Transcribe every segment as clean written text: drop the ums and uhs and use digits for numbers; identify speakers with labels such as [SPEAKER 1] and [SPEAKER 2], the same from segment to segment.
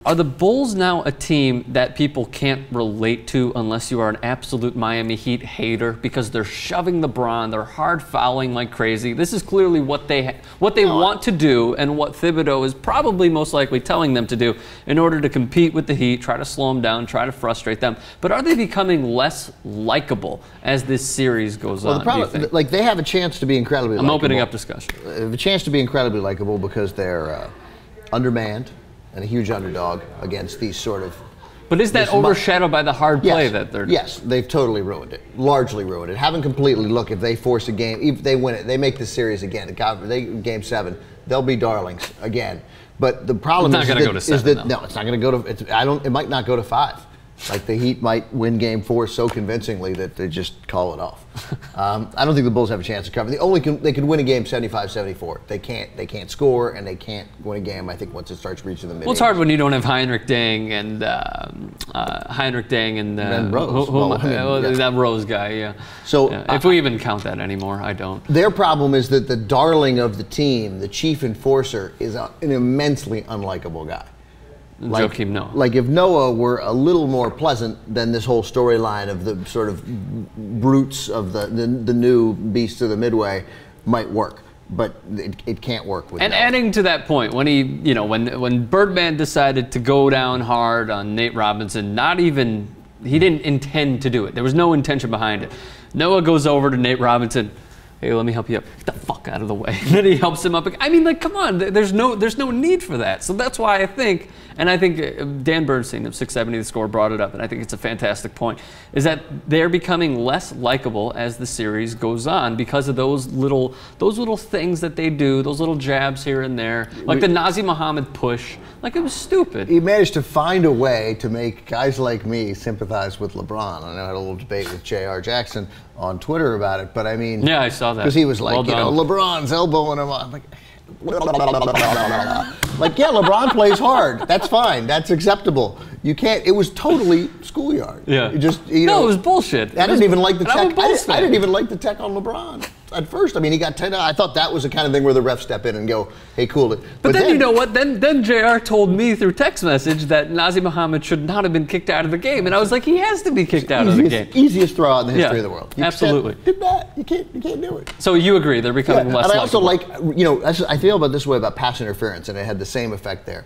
[SPEAKER 1] Are the Bulls now a team that people can't relate to unless you are an absolute Miami Heat hater because they're shoving LeBron, they're hard fouling like crazy? This is clearly what they want to do and what Thibodeau is probably most likely telling them to do in order to compete with the Heat, try to slow them down, try to frustrate them. But are they becoming less likable as this series goes on?
[SPEAKER 2] The problem, like, they have a chance to be incredibly likable.
[SPEAKER 1] I'm opening up discussion.
[SPEAKER 2] They have a chance to be incredibly likable because they're undermanned and a huge underdog against these sort of...
[SPEAKER 1] But is that overshadowed by the hard play that they're...
[SPEAKER 2] Yes, they've totally ruined it. Largely ruined it. Haven't completely. Look, if they force a game, if they win it, they make the series again. Game 7, they'll be darlings again. But the problem
[SPEAKER 1] is that...
[SPEAKER 2] No, it's not going to go to... It might not go to 5. Like, the Heat might win Game 4 so convincingly that they just call it off. I don't think the Bulls have a chance to cover. They could win a game 75-74. They can't score, and they can't win a game, I think, once it starts reaching the mid.
[SPEAKER 1] Well, it's hard when you don't have Heinrich Dang and
[SPEAKER 2] Rose.
[SPEAKER 1] That Rose guy, yeah.
[SPEAKER 2] So
[SPEAKER 1] if we even count that anymore, I don't.
[SPEAKER 2] Their problem is that the darling of the team, the chief enforcer, is an immensely unlikable guy.
[SPEAKER 1] Like, Joakim Noah.
[SPEAKER 2] Like, if Noah were a little more pleasant, then this whole storyline of the sort of brutes of the new beasts of the Midway might work. But it can't work with Noah.
[SPEAKER 1] Adding to that point, when when Birdman decided to go down hard on Nate Robinson, he didn't intend to do it. There was no intention behind it. Noah goes over to Nate Robinson. Hey, let me help you up. Get the fuck out of the way. And then he helps him up. I mean, like, come on. There's no need for that. So that's why I think Dan Bernstein of 670 The Score brought it up, and I think it's a fantastic point, is that they're becoming less likable as the series goes on because of those little things that they do, those little jabs here and there, like the Mohammad push. Like, it was stupid.
[SPEAKER 2] He managed to find a way to make guys like me sympathize with LeBron. I had a little debate with J.R. Jackson on Twitter about it, but I mean...
[SPEAKER 1] Yeah, I saw that.
[SPEAKER 2] Because he was like, LeBron's elbowing him. I'm like... Like, yeah, LeBron plays hard. That's fine. That's acceptable. You can't... It was totally schoolyard.
[SPEAKER 1] Yeah.
[SPEAKER 2] No,
[SPEAKER 1] it was bullshit.
[SPEAKER 2] I didn't even like the tech. I didn't even like the tech on LeBron at first. I mean, he got 10. I thought that was the kind of thing where the refs step in and go, "Hey, cool it."
[SPEAKER 1] But then you know what? Then JR told me through text message that Nazr Mohammad should not have been kicked out of the game, and I was like, he has to be kicked out of the game.
[SPEAKER 2] Easiest throw out in the history of the world.
[SPEAKER 1] Absolutely.
[SPEAKER 2] Did that? You can't do it.
[SPEAKER 1] So you agree they're becoming less.
[SPEAKER 2] And I also
[SPEAKER 1] likable.
[SPEAKER 2] I feel about this way about pass interference, and it had the same effect there.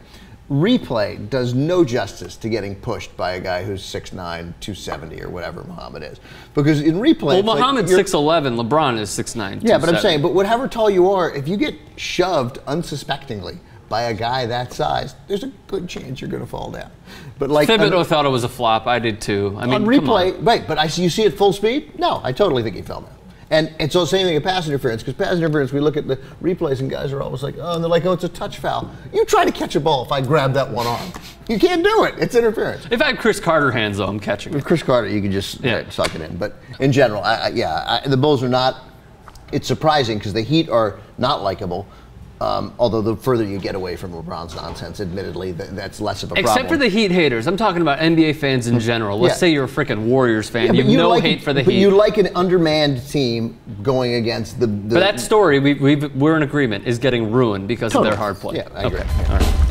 [SPEAKER 2] Replay does no justice to getting pushed by a guy who's 6'9", 270 or whatever Mohammad is. Because in replay...
[SPEAKER 1] Well, Mohammad's 6'11", LeBron is 6'9",
[SPEAKER 2] Yeah, but I'm saying, but whatever tall you are, if you get shoved unsuspectingly by a guy that size, there's a good chance you're going to fall down. But like...
[SPEAKER 1] Thibodeau thought it was a flop. I did too. I mean,
[SPEAKER 2] on replay, right, but you see it full speed? No, I totally think he fell down. And so the same thing at pass interference, because pass interference, we look at the replays and guys are always like, oh, and they're like, oh, it's a touch foul. You try to catch a ball if I grab that one arm. You can't do it. It's interference.
[SPEAKER 1] If I had Chris Carter hands, though, I'm catching it.
[SPEAKER 2] With Chris Carter, you can just suck it in. But in general, the Bulls are not, it's surprising because the Heat are not likable. Although the further you get away from LeBron's nonsense, admittedly, that's less of a problem.
[SPEAKER 1] Except for the Heat haters. I'm talking about NBA fans in general. Let's say you're a freaking Warriors fan. You have no hate for the Heat.
[SPEAKER 2] But you like an undermanned team going against the...
[SPEAKER 1] But that story, we're in agreement, is getting ruined because of their hard play.
[SPEAKER 2] Yeah, I agree.
[SPEAKER 1] All right.